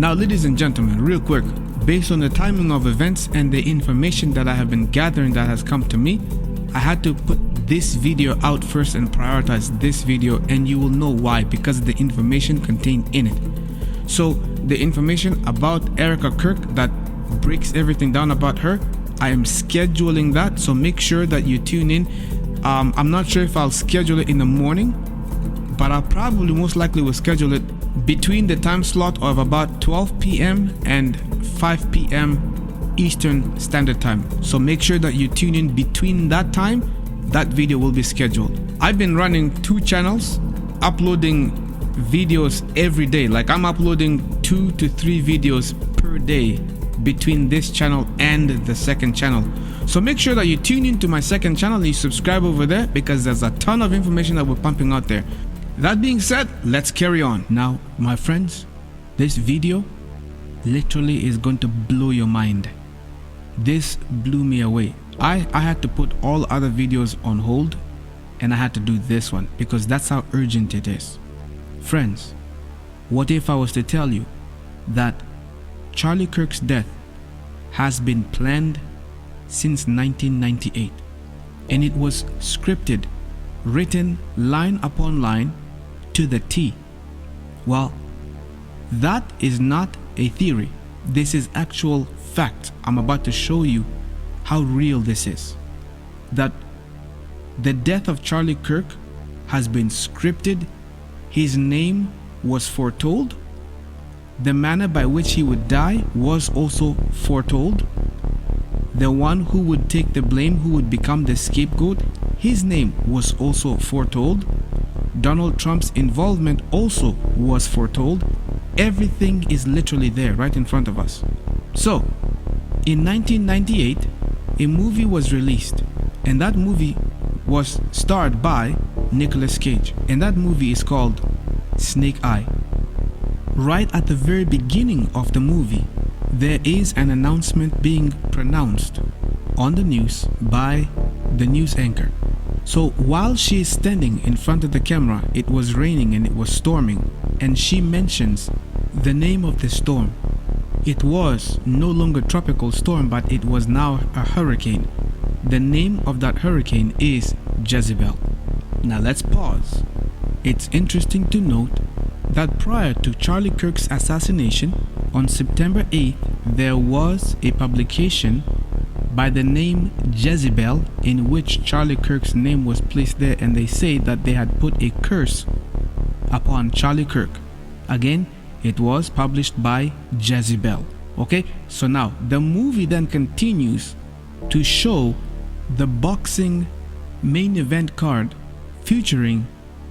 Now, ladies and gentlemen, real quick, based on the timing of events and the information that I have been gathering that has come to me, I had to put this video out first and prioritize this video, and you will know why, because of the information contained in it. So the information about Erica Kirk that breaks everything down about her, I am scheduling that, so make sure that you tune in. I'm not sure if I'll schedule it in the morning, but I probably most likely will schedule it between the time slot of about 12 p.m. and 5 p.m. Eastern Standard Time. So make sure that you tune in between that time. That video will be scheduled. I've been running 2 channels, uploading videos every day. Like, I'm uploading 2 to 3 videos per day between this channel and the second channel. So make sure that you tune into my second channel and you subscribe over there, because there's a ton of information that we're pumping out there. That being said, let's carry on. Now, my friends, this video literally is going to blow your mind. This blew me away. I had to put all other videos on hold, and I had to do this one because that's how urgent it is. Friends, what if I was to tell you that Charlie Kirk's death has been planned since 1998, and it was scripted, written line upon line to the T? Well, that is not a theory. This is actual fact. I'm about to show you how real this is. That the death of Charlie Kirk has been scripted. His name was foretold. The manner by which he would die was also foretold. The one who would take the blame, who would become the scapegoat, his name was also foretold. Donald Trump's involvement also was foretold. Everything is literally there right in front of us. So, in 1998, a movie was released, and that movie was starred by Nicolas Cage, and that movie is called Snake Eye. Right at the very beginning of the movie, there is an announcement being pronounced on the news by the news anchor. So while she is standing in front of the camera, it was raining and it was storming, and she mentions the name of the storm. It was no longer tropical storm, but it was now a hurricane. The name of that hurricane is Jezebel. Now let's pause. It's interesting to note that prior to Charlie Kirk's assassination, on September 8th, there was a publication by the name Jezebel in which Charlie Kirk's name was placed there, and they say that they had put a curse upon Charlie Kirk. Again, it was published by Jezebel. Okay, so now the movie then continues to show the boxing main event card featuring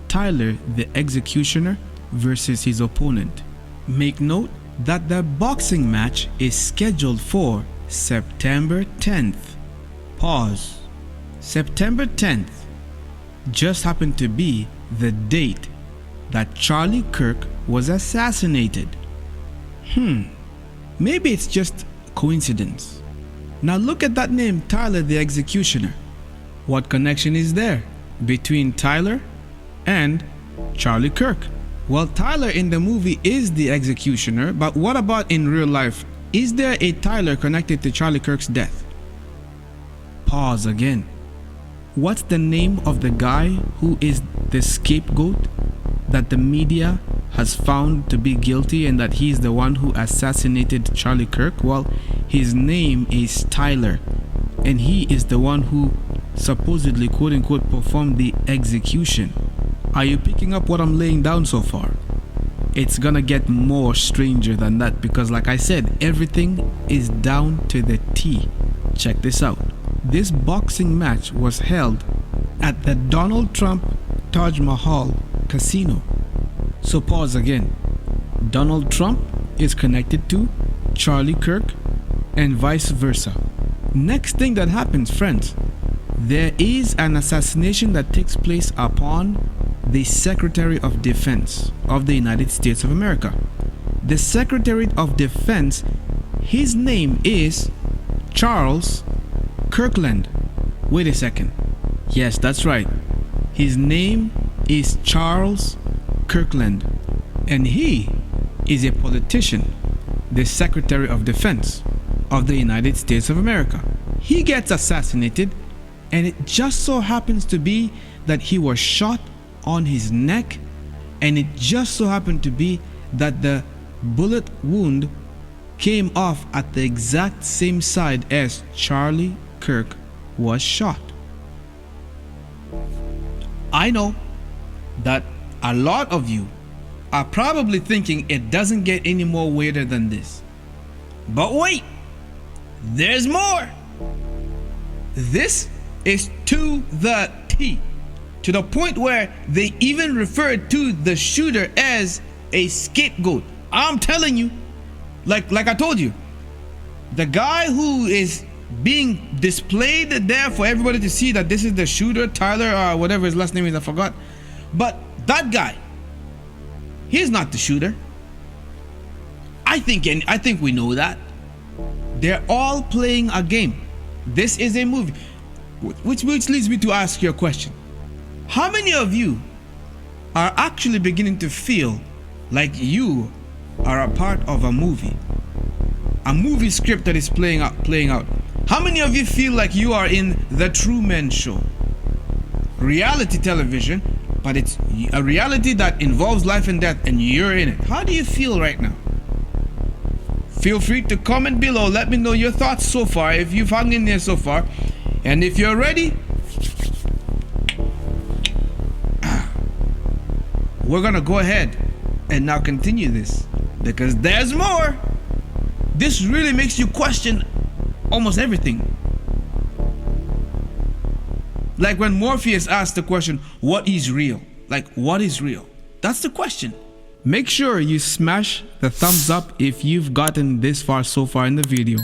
Tyler the Executioner versus his opponent. Make note that the boxing match is scheduled for September 10th. Pause. September 10th just happened to be the date that Charlie Kirk was assassinated. Maybe it's just coincidence. Now look at that name, Tyler the Executioner. What connection is there between Tyler and Charlie Kirk? Well, Tyler in the movie is the executioner, but what about in real life? Is there a Tyler connected to Charlie Kirk's death? Pause again. What's the name of the guy who is the scapegoat that the media has found to be guilty and that he's the one who assassinated Charlie Kirk? Well, his name is Tyler, and he is the one who supposedly, quote unquote, performed the execution. Are you picking up what I'm laying down so far? It's gonna get more stranger than that, because like I said, everything is down to the T. Check this out. This boxing match was held at the Donald Trump Taj Mahal Casino. So pause again. Donald Trump is connected to Charlie Kirk and vice versa. Next thing that happens, friends, there is an assassination that takes place upon the Secretary of Defense of the United States of America. The Secretary of Defense, his name is Charles Kirkland. Wait a second. Yes, that's right. His name is Charles Kirkland, and he is a politician. the Secretary of Defense of the United States of America. He gets assassinated, and it just so happens to be that he was shot on his neck, and it just so happened to be that the bullet wound came off at the exact same side as Charlie Kirk was shot. I know that a lot of you are probably thinking it doesn't get any more weirder than this. But wait, there's more. This is to the T, to the point where they even referred to the shooter as a scapegoat. I'm telling you, like I told you, the guy who is being displayed there for everybody to see that this is the shooter, Tyler, or whatever his last name is, I forgot. But that guy, he's not the shooter. I think we know that. They're all playing a game. This is a movie. Which leads me to ask you a question. How many of you are actually beginning to feel like you are a part of a movie script that is playing out? How many of you feel like you are in the Truman Show? Reality television, but it's a reality that involves life and death, and you're in it. How do you feel right now? Feel free to comment below. Let me know your thoughts so far, if you've hung in there so far. And if you're ready, we're gonna go ahead and now continue this, because there's more. This really makes you question almost everything. Like when Morpheus asked the question, what is real? Like, what is real? That's the question. Make sure you smash the thumbs up if you've gotten this far so far in the video.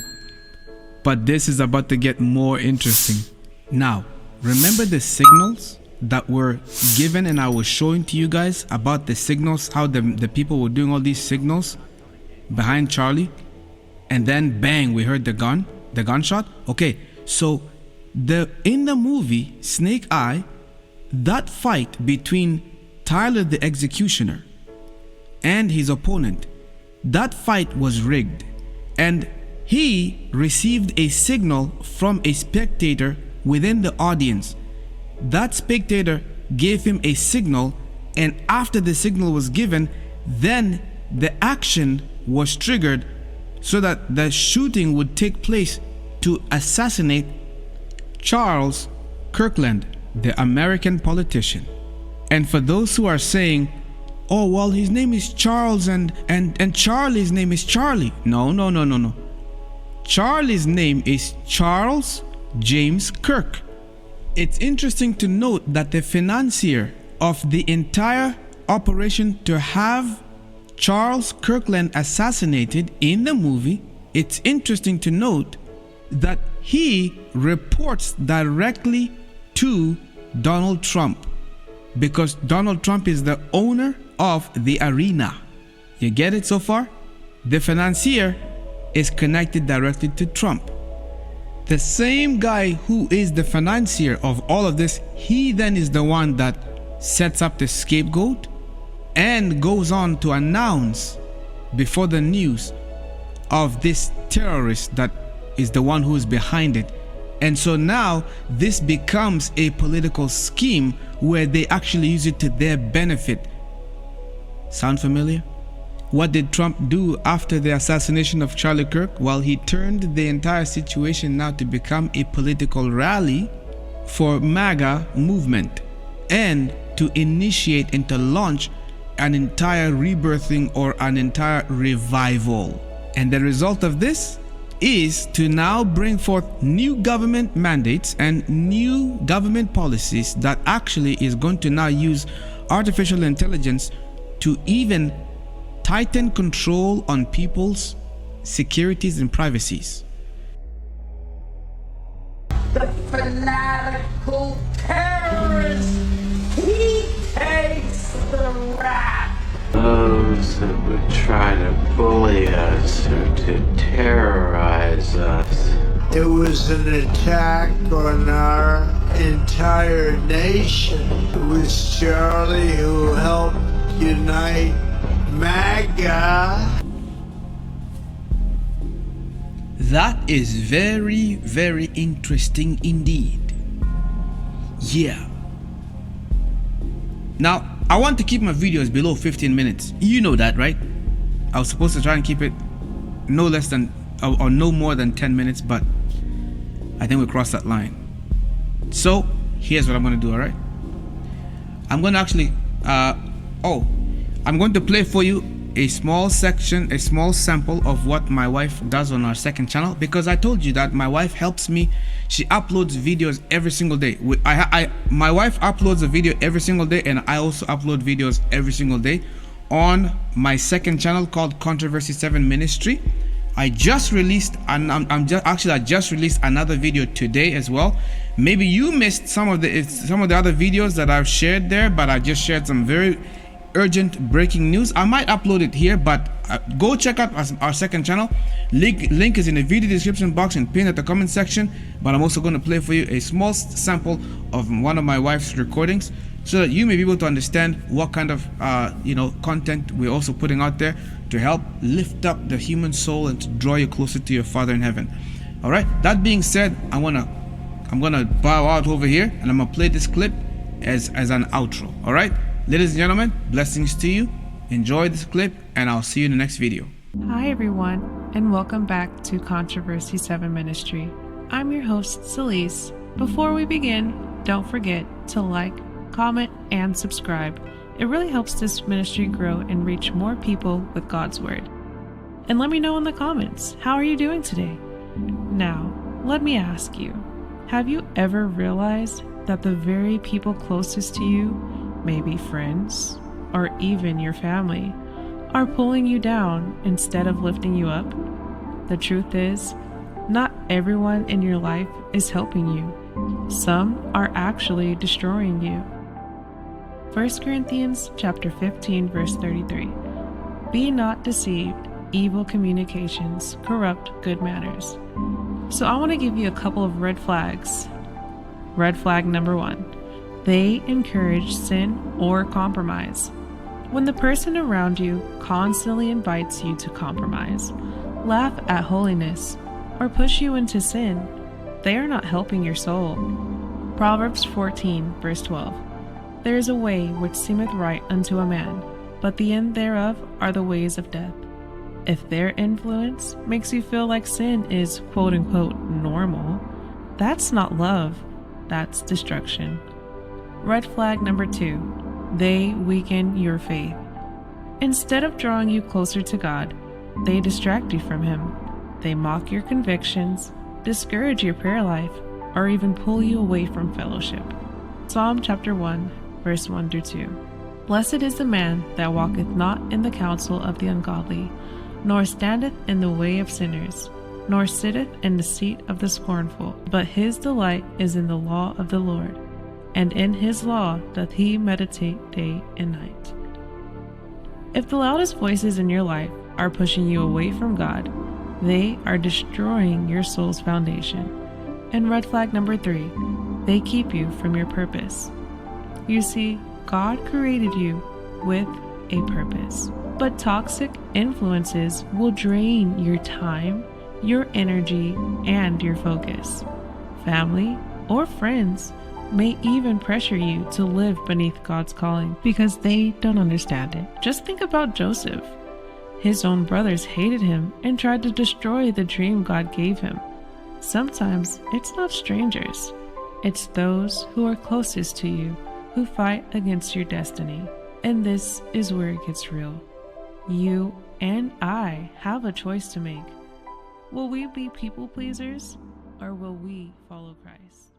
But this is about to get more interesting. Now, remember the signals that were given and I was showing to you guys about the signals, how the people were doing all these signals behind Charlie? And then bang, we heard the gunshot. Okay, so in the movie Snake Eye, that fight between Tyler the Executioner and his opponent, that fight was rigged, and he received a signal from a spectator within the audience. That spectator gave him a signal, and after the signal was given, then the action was triggered so that the shooting would take place to assassinate Charles Kirkland, the American politician. And for those who are saying, oh well, his name is Charles and Charlie's name is Charlie. No. Charlie's name is Charles James Kirk. It's interesting to note that the financier of the entire operation to have Charles Kirkland assassinated in the movie, it's interesting to note that he reports directly to Donald Trump, because Donald Trump is the owner of the arena. You get it so far? The financier is connected directly to Trump. The same guy who is the financier of all of this, he then is the one that sets up the scapegoat and goes on to announce before the news of this terrorist that is the one who is behind it. And so now this becomes a political scheme where they actually use it to their benefit. Sound familiar? What did Trump do after the assassination of Charlie Kirk? Well, he turned the entire situation now to become a political rally for MAGA movement and to initiate and to launch an entire rebirthing or an entire revival. And the result of this is to now bring forth new government mandates and new government policies that actually is going to now use artificial intelligence to even tighten control on people's securities and privacies. The fanatical terrorist, he takes the rap. Those that would try to bully us or to terrorize us. It was an attack on our entire nation. It was Charlie who helped unite MAGA. That is very, very interesting indeed. Yeah. Now, I want to keep my videos below 15 minutes. You know that, right? I was supposed to try and keep it no less than or no more than 10 minutes, but I think we crossed that line. So here's what I'm going to do, all right? I'm going to actually I'm going to play for you a small section, a small sample of what my wife does on our second channel, because I told you that my wife helps me. She uploads videos every single day. My wife uploads a video every single day, and I also upload videos every single day on my second channel called Controversy 7 Ministry. I just released, and I just released another video today as well. Maybe you missed some of the other videos that I've shared there, but I just shared some very urgent breaking news. I might upload it here, but go check out our second channel. Link is in the video description box and pinned at the comment section. But I'm also going to play for you a small sample of one of my wife's recordings, so that you may be able to understand what kind of content we're also putting out there to help lift up the human soul and to draw you closer to your Father in heaven. All right, that being said, I'm gonna bow out over here, and I'm gonna play this clip as an outro. All right, ladies and gentlemen, blessings to you. Enjoy this clip, and I'll see you in the next video. Hi everyone, and welcome back to Controversy 7 Ministry. I'm your host, Celise. Before we begin, don't forget to like, comment, and subscribe. It really helps this ministry grow and reach more people with God's Word. And let me know in the comments, how are you doing today? Now, let me ask you, have you ever realized that the very people closest to you, maybe friends, or even your family, are pulling you down instead of lifting you up? The truth is, not everyone in your life is helping you. Some are actually destroying you. 1 Corinthians chapter 15, verse 33. Be not deceived, evil communications corrupt good manners. So I want to give you a couple of red flags. Red flag number 1. They encourage sin or compromise. When the person around you constantly invites you to compromise, laugh at holiness, or push you into sin, they are not helping your soul. Proverbs 14, verse 12. There is a way which seemeth right unto a man, but the end thereof are the ways of death. If their influence makes you feel like sin is quote-unquote normal, that's not love, that's destruction. Red flag number 2. They weaken your faith. Instead of drawing you closer to God, they distract you from Him. They mock your convictions, discourage your prayer life, or even pull you away from fellowship. Psalm chapter 1, verse 1 through 2. Blessed is the man that walketh not in the counsel of the ungodly, nor standeth in the way of sinners, nor sitteth in the seat of the scornful. But his delight is in the law of the Lord, and in his law doth he meditate day and night. If the loudest voices in your life are pushing you away from God, they are destroying your soul's foundation. And red flag number 3, they keep you from your purpose. You see, God created you with a purpose, but toxic influences will drain your time, your energy, and your focus. Family or friends may even pressure you to live beneath God's calling because they don't understand it. Just think about Joseph. His own brothers hated him and tried to destroy the dream God gave him. Sometimes it's not strangers, it's those who are closest to you who fight against your destiny. And this is where it gets real. You and I have a choice to make. Will we be people pleasers, or will we follow Christ?